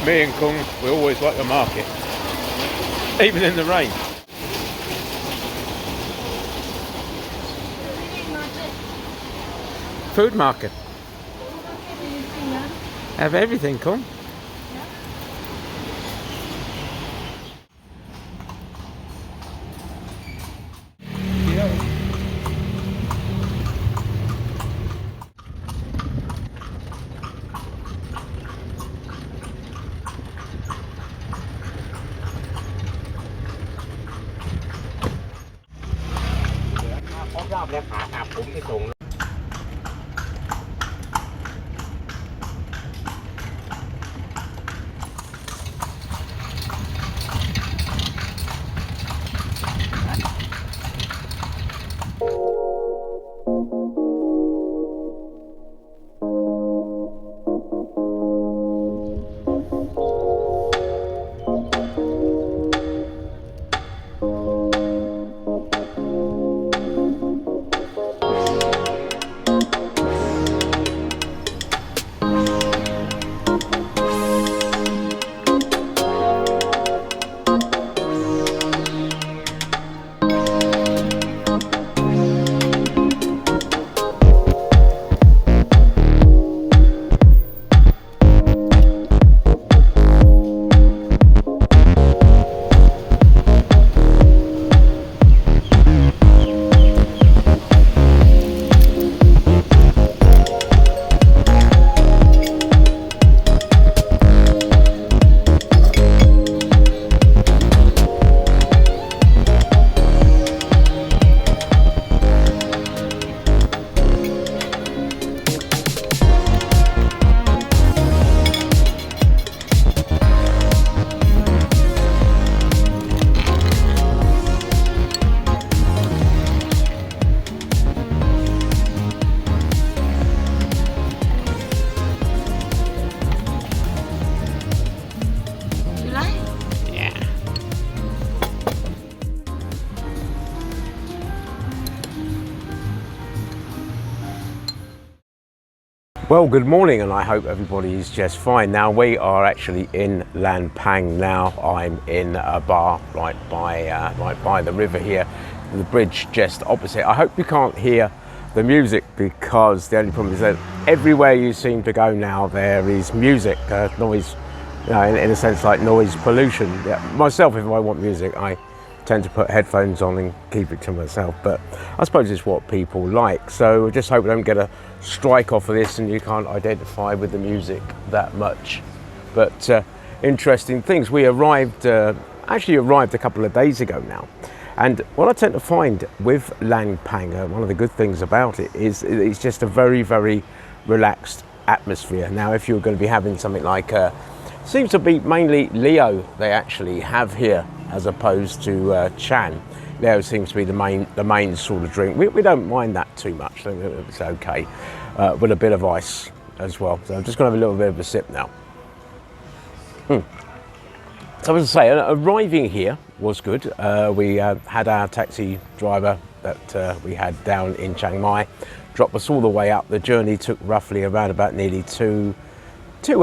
Me and Kung, we always like the market, even in the rain. Food market. Have everything, Kung. Well, good morning, and I hope everybody is just fine. Now we are actually in Lampang now. I'm in a bar right by the river here, the bridge just opposite. I hope you can't hear the music, because the only problem is that everywhere you seem to go now there is music, noise, you know, in a sense like noise pollution. Yeah, myself, if I want music, I tend to put headphones on and keep it to myself, but I suppose it's what people like. So I just hope we don't get a strike off of this and you can't identify with the music that much. But interesting things. We actually arrived a couple of days ago now, and what I tend to find with Lampang, one of the good things about it is it's just a very, very relaxed atmosphere. Now if you're going to be having something like seems to be mainly Leo they actually have here, as opposed to Chan. Leo seems to be the main sort of drink. We don't mind that too much. I think it's okay, with a bit of ice as well. So I'm just going to have a little bit of a sip now. So as I say, arriving here was good. We had our taxi driver that we had down in Chiang Mai drop us all the way up. The journey took roughly around about nearly two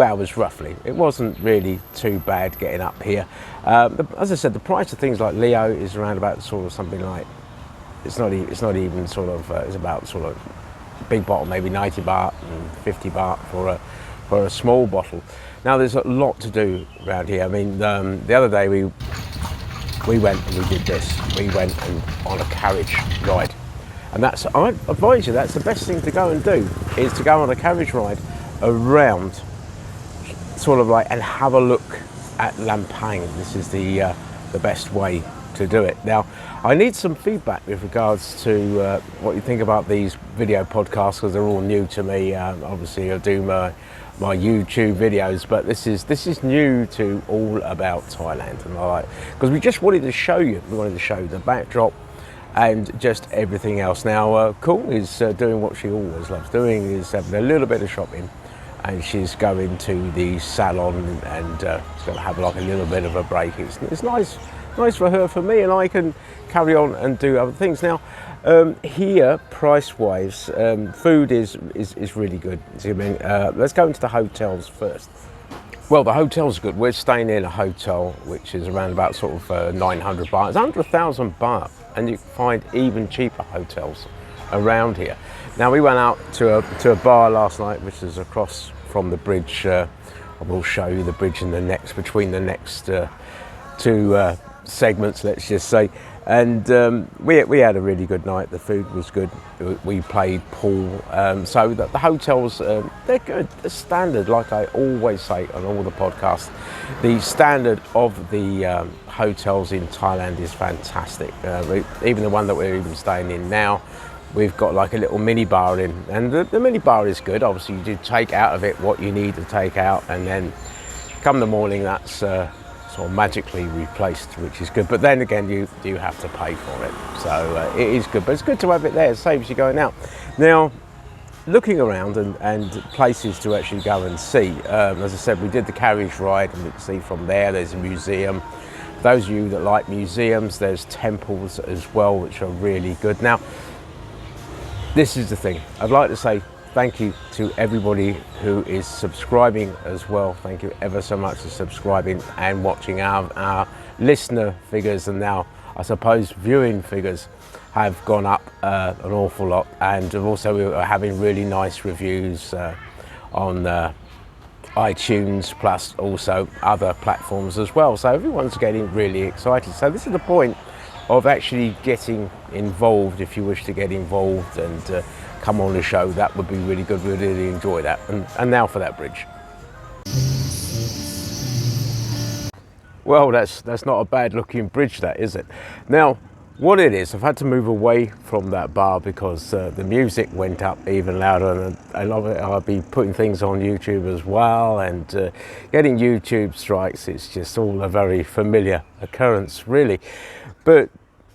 hours roughly. It wasn't really too bad getting up here. As I said, the price of things like Leo is around about sort of something like, it's not even sort of, it's about sort of big bottle, maybe 90 baht and 50 baht for a small bottle. Now there's a lot to do around here. I mean, the other day we went and we did this. We went on a carriage ride. And I advise you, that's the best thing to go and do, is to go on a carriage ride around, sort of like, and have a look at Lampang. This is the best way to do it. Now, I need some feedback with regards to what you think about these video podcasts, because they're all new to me. Obviously, I do my YouTube videos, but this is new to All About Thailand, and I like, because we just wanted to show you. We wanted to show the backdrop and just everything else. Now, Kung is doing what she always loves doing, is having a little bit of shopping. And she's going to the salon and she's going to have like a little bit of a break. It's nice for her, for me, and I can carry on and do other things. Now, here, price-wise, food is really good. So, I mean, let's go into the hotels first. Well, the hotel's good. We're staying in a hotel which is around about sort of 900 baht. It's under 1,000 baht, and you can find even cheaper hotels around here. Now, we went out to a bar last night, which is across from the bridge. I will show you the bridge in the next, between the next two segments, let's just say. And we had a really good night. The food was good. We played pool. So the hotels, they're good. The standard, like I always say on all the podcasts, the standard of the hotels in Thailand is fantastic. Even the one that we're even staying in now, we've got like a little mini bar in, and the mini bar is good. Obviously, you do take out of it what you need to take out, and then come the morning, that's sort of magically replaced, which is good. But then again, you have to pay for it, so it is good. But it's good to have it there. It saves you going out. Now, looking around and places to actually go and see. As I said, we did the carriage ride, and you can see from there. There's a museum. Those of you that like museums, there's temples as well, which are really good. Now, this is the thing. I'd like to say thank you to everybody who is subscribing as well. Thank you ever so much for subscribing and watching. Our listener figures, and now I suppose viewing figures, have gone up an awful lot, and also we are having really nice reviews on iTunes, plus also other platforms as well. So everyone's getting really excited. So this is the point of actually getting involved. If you wish to get involved and come on the show, that would be really good. We'd really enjoy that. And now for that bridge. Well, that's not a bad looking bridge, that, is it? Now, what it is, I've had to move away from that bar because the music went up even louder, and I love it. I'll be putting things on YouTube as well, and getting YouTube strikes, it's just all a very familiar occurrence, really. But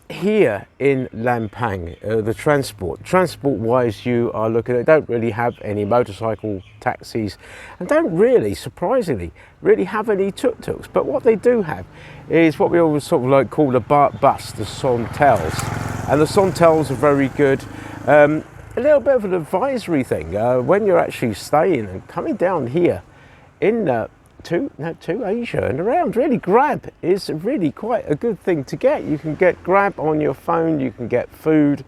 here in Lampang, the transport-wise, you are looking at, don't really have any motorcycle taxis, and don't really, surprisingly, really have any tuk-tuks. But what they do have is what we always sort of like call the bus, the Sontels. And the Sontels are very good. A little bit of an advisory thing, when you're actually staying and coming down here in to Asia and around, really, Grab is really quite a good thing to get. You can get Grab on your phone, you can get food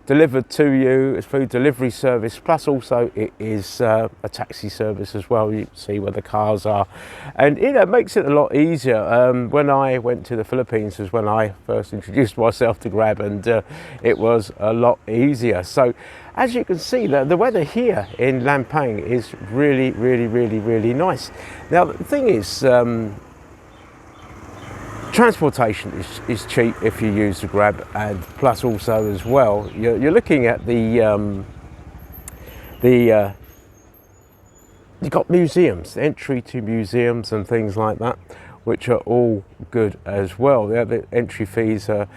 delivered to you, it's food delivery service, plus also it is a taxi service as well. You can see where the cars are, and it makes it a lot easier. When I went to the Philippines was when I first introduced myself to Grab, and it was a lot easier. So as you can see, the weather here in Lampang is really, really, really, really nice. Now, the thing is, transportation is cheap if you use the Grab, and plus also as well, you're looking at you've got museums, entry to museums and things like that, which are all good as well. The entry fees are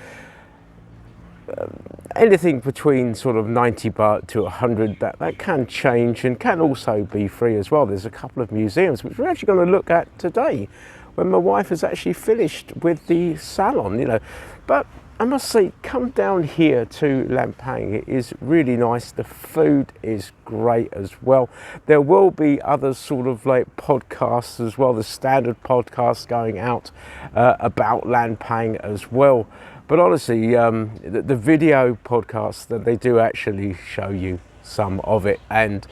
anything between sort of 90 baht to 100. That can change and can also be free as well. There's a couple of museums which we're actually going to look at today, when my wife has actually finished with the salon, you know. But I must say, come down here to Lampang. It is really nice. The food is great as well. There will be other sort of like podcasts as well, the standard podcasts going out about Lampang as well. But honestly, the video podcasts, that they do actually show you some of it, and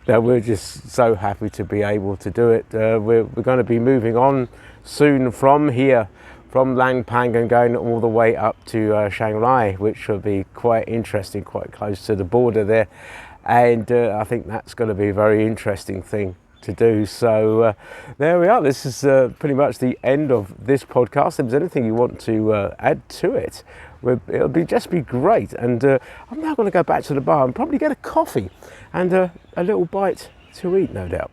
we're just so happy to be able to do it. We're going to be moving on soon from here, from Lampang, and going all the way up to Chiang Rai, which will be quite interesting, quite close to the border there. And I think that's going to be a very interesting thing to do. So there we are. This is pretty much the end of this podcast. If there's anything you want to add to it, it'll just be great. And I'm now going to go back to the bar and probably get a coffee and a little bite to eat, no doubt.